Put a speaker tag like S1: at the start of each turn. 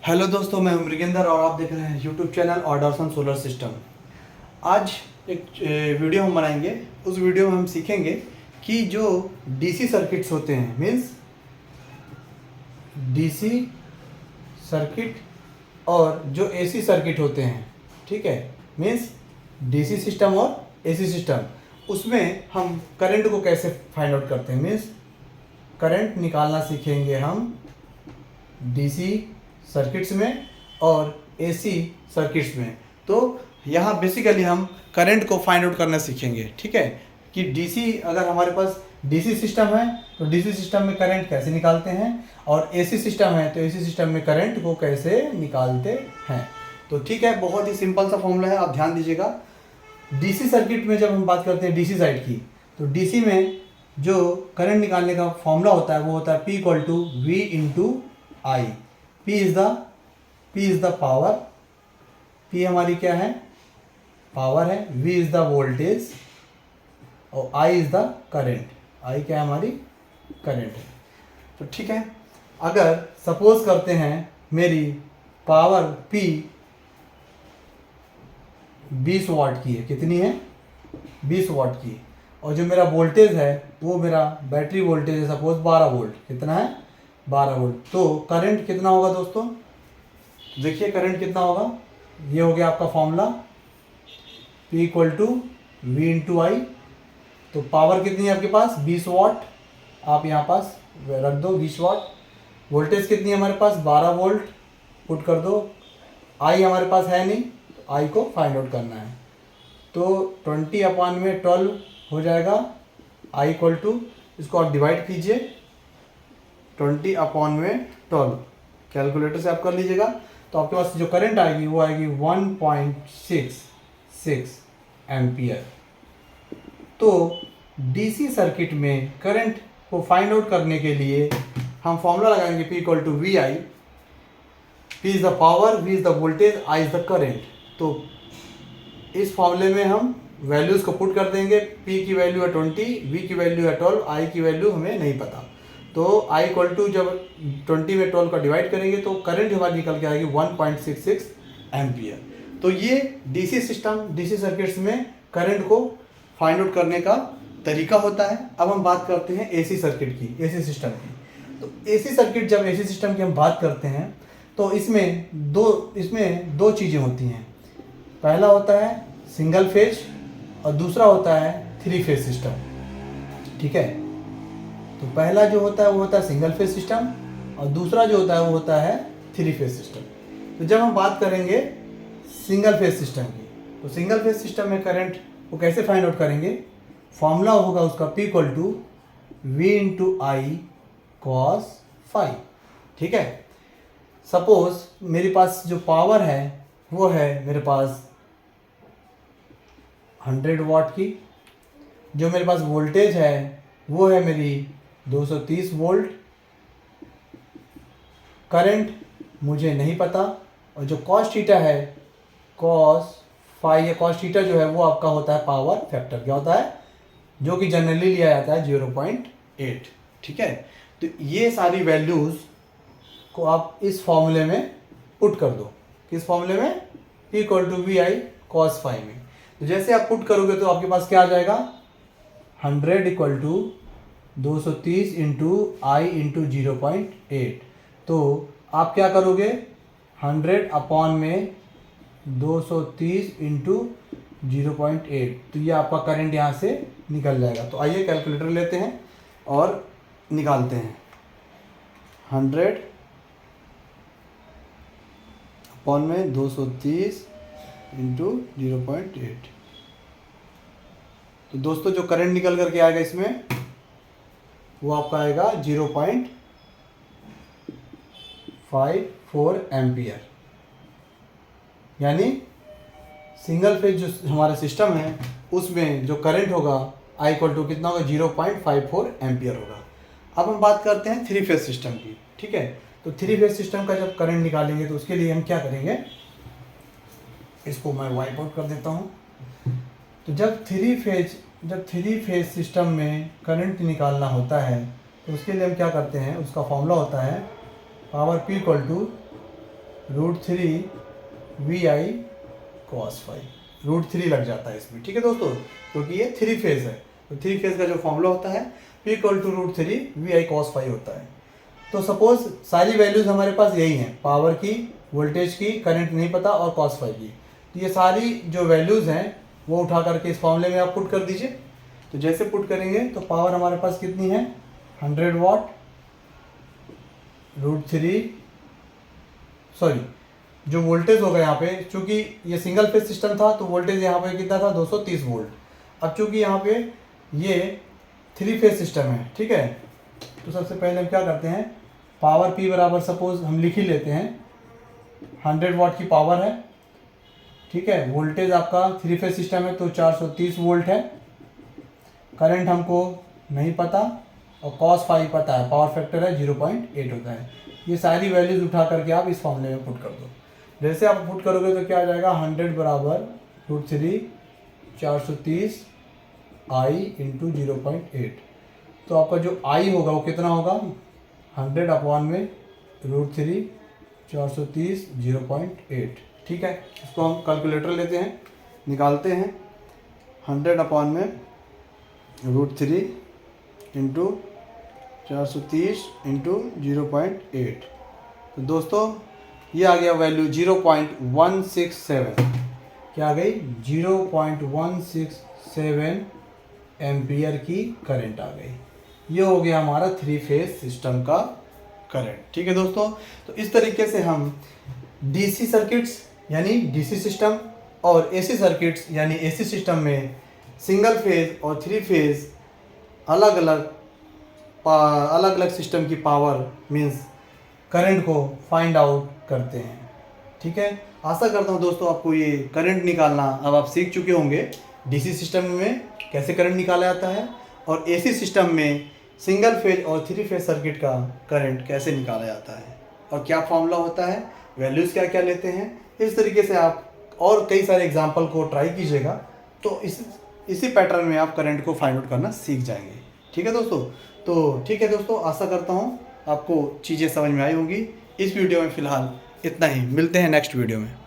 S1: Hello दोस्तों, मैं मृगेंद्र और आप देख रहे हैं यूट्यूब चैनल ऑर्डरसन सोलर सिस्टम। आज एक वीडियो हम बनाएंगे। उस वीडियो में हम सीखेंगे कि जो डीसी सर्किट्स होते हैं, मीन्स डीसी सर्किट और जो एसी सर्किट होते हैं, ठीक है, मीन्स डीसी सिस्टम और एसी सिस्टम, उसमें हम करंट को कैसे फाइंड आउट करते हैं, मीन्स करंट निकालना सीखेंगे हम डीसी सर्किट्स में और एसी सर्किट्स में। तो यहाँ बेसिकली हम करंट को फाइंड आउट करना सीखेंगे, ठीक है, कि डीसी, अगर हमारे पास डीसी सिस्टम है तो डीसी सिस्टम में करंट कैसे निकालते हैं, और एसी सिस्टम है तो एसी सिस्टम में करंट को कैसे निकालते हैं। तो ठीक है, बहुत ही सिंपल सा फॉर्मूला है, आप ध्यान दीजिएगा। डीसी सर्किट में जब हम बात करते हैं डीसी साइड की, तो डीसी में जो करंट निकालने का फॉर्मूला होता है वो होता है P = V × I। P is the power, P हमारी क्या है, पावर है, V इज द वोल्टेज और I is the current. I क्या है, हमारी करंट है। तो ठीक है, अगर सपोज करते हैं मेरी पावर P 20 वाट की है, कितनी है, 20 वाट की, और जो मेरा वोल्टेज है वो मेरा बैटरी वोल्टेज है सपोज 12 वोल्ट, कितना है, 12 वोल्ट। तो करंट कितना होगा दोस्तों, देखिए करंट कितना होगा, ये हो गया आपका फॉर्मूला P = V × I। तो पावर कितनी है आपके पास, 20 वाट, आप यहाँ पास रख दो 20 वाट। वोल्टेज कितनी है हमारे पास, 12 वोल्ट, पुट कर दो। I हमारे पास है नहीं, तो I को फाइंड आउट करना है। तो 20/12 हो जाएगा। I = इसको आप डिवाइड कीजिए 20/12, कैलकुलेटर से आप कर लीजिएगा। तो आपके पास जो करंट आएगी वो आएगी 1.66 एम्पियर। तो डीसी सर्किट में करंट को फाइंड आउट करने के लिए हम फॉर्मूला लगाएंगे P = VI। P is the power, V is the voltage, I is the current. तो इस फॉर्मूले में हम वैल्यूज़ को पुट कर देंगे। P की वैल्यू है 20, V की वैल्यू है 12, I की वैल्यू हमें नहीं पता। तो I = जब 20 में 12 का डिवाइड करेंगे तो करंट हमारी निकल के आएगी 1.66 एम्पियर। तो ये डीसी सिस्टम, डीसी सर्किट्स में करंट को फाइंड आउट करने का तरीका होता है। अब हम बात करते हैं एसी सर्किट की, एसी सिस्टम की। तो एसी सर्किट, जब एसी सिस्टम की हम बात करते हैं तो इसमें दो चीज़ें होती हैं। पहला होता है सिंगल फेज और दूसरा होता है 3 फेज सिस्टम, ठीक है। तो पहला जो होता है वो होता है सिंगल फेज सिस्टम और दूसरा जो होता है वो होता है 3 फेज सिस्टम। तो जब हम बात करेंगे सिंगल फेज सिस्टम की, तो सिंगल फेज सिस्टम में करंट को कैसे फाइंड आउट करेंगे, फॉर्मूला होगा उसका P = V × I cos phi, ठीक है। सपोज मेरे पास जो पावर है वो है मेरे पास 100 वाट की, जो मेरे पास वोल्टेज है वो है मेरी 230 वोल्ट, करंट मुझे नहीं पता, और जो cos थीटा है, cos phi या cos थीटा जो है वो आपका होता है पावर फैक्टर, क्या होता है, जो कि जनरली लिया जाता है 0.8, ठीक है। तो ये सारी वैल्यूज़ को आप इस फॉर्मूले में पुट कर दो, किस फॉर्मूले में, P = VI cos phi में। तो जैसे आप पुट करोगे तो आपके पास क्या आ जाएगा, 100 = 230 × I × 0.8। तो आप क्या करोगे, 100/230 × 0.8, तो ये आपका करंट यहाँ से निकल जाएगा। तो आइए कैलकुलेटर लेते हैं और निकालते हैं। 100/230 × 0.8। तो दोस्तों जो करंट निकल करके आएगा इसमें वो आपका आएगा 0.54 एम्पियर। यानी सिंगल फेज जो हमारा सिस्टम है उसमें जो करंट होगा I = कितना होगा, 0.54 एम्पियर होगा। अब हम बात करते हैं 3 फेज सिस्टम की, ठीक है। तो 3 फेज सिस्टम का जब करंट निकालेंगे तो उसके लिए हम क्या करेंगे, इसको मैं वाइप आउट कर देता हूँ। तो जब 3 फेज सिस्टम में करंट निकालना होता है तो उसके लिए हम क्या करते हैं, उसका फॉर्मूला होता है पावर P = √3 cos phi, √3 लग जाता है इसमें, ठीक है दोस्तों, क्योंकि ये 3 फेज है। तो 3 फेज का जो फॉर्मूला होता है P = √3 cos phi होता है। तो सपोज सारी वैल्यूज़ हमारे पास यही हैं, पावर की, वोल्टेज की, करंट नहीं पता, और cos phi की। तो ये सारी जो वैल्यूज़ हैं वो उठा करके इस फॉर्मूले में आप पुट कर दीजिए। तो जैसे पुट करेंगे तो पावर हमारे पास कितनी है, 100 वाट, जो वोल्टेज होगा यहाँ पे, चूँकि ये सिंगल फेज सिस्टम था तो वोल्टेज यहाँ पे कितना था, 230 वोल्ट। अब चूँकि यहाँ पे ये 3 फेज सिस्टम है, ठीक है, तो सबसे पहले हम क्या करते हैं, पावर P बराबर सपोज हम लिख ही लेते हैं, 100 वाट की पावर है, ठीक है, वोल्टेज आपका 3 फेज सिस्टम है तो 430 वोल्ट है, करंट हमको नहीं पता, और cos phi पता है, पावर फैक्टर है 0.8 होता है। ये सारी वैल्यूज उठा करके आप इस फॉर्मूले में पुट कर दो। जैसे आप पुट करोगे तो क्या आ जाएगा, 100 बराबर √3 430 I × 0.8। तो आपका जो I होगा वो कितना होगा, 100 अपॉन में √3 430 0.8, ठीक है। इसको हम कैलकुलेटर लेते हैं, निकालते हैं, 100 अपॉन में √3 × 430 × 0.8। तो दोस्तों ये आ गया वैल्यू 0.167, क्या आ गई, 0.167 एम्पियर की करंट आ गई। ये हो गया हमारा 3 फेज सिस्टम का करंट, ठीक है दोस्तों। तो इस तरीके से हम डीसी सर्किट्स यानी डीसी सिस्टम और एसी सर्किट्स यानी एसी सिस्टम में सिंगल फेज और 3 फेज अलग अलग सिस्टम की पावर मीन्स करंट को फाइंड आउट करते हैं, ठीक है। आशा करता हूँ दोस्तों आपको ये करंट निकालना अब आप सीख चुके होंगे, डीसी सिस्टम में कैसे करंट निकाला जाता है और एसी सिस्टम में सिंगल फेज और 3 फेज सर्किट का करंट कैसे निकाला जाता है और क्या फॉर्मूला होता है, वैल्यूज़ क्या क्या लेते हैं। इस तरीके से आप और कई सारे एग्जाम्पल को ट्राई कीजिएगा तो इसी पैटर्न में आप करंट को फाइंड आउट करना सीख जाएंगे, ठीक है दोस्तों। तो ठीक है दोस्तों, आशा करता हूँ आपको चीज़ें समझ में आई होंगी। इस वीडियो में फ़िलहाल इतना ही, मिलते हैं नेक्स्ट वीडियो में।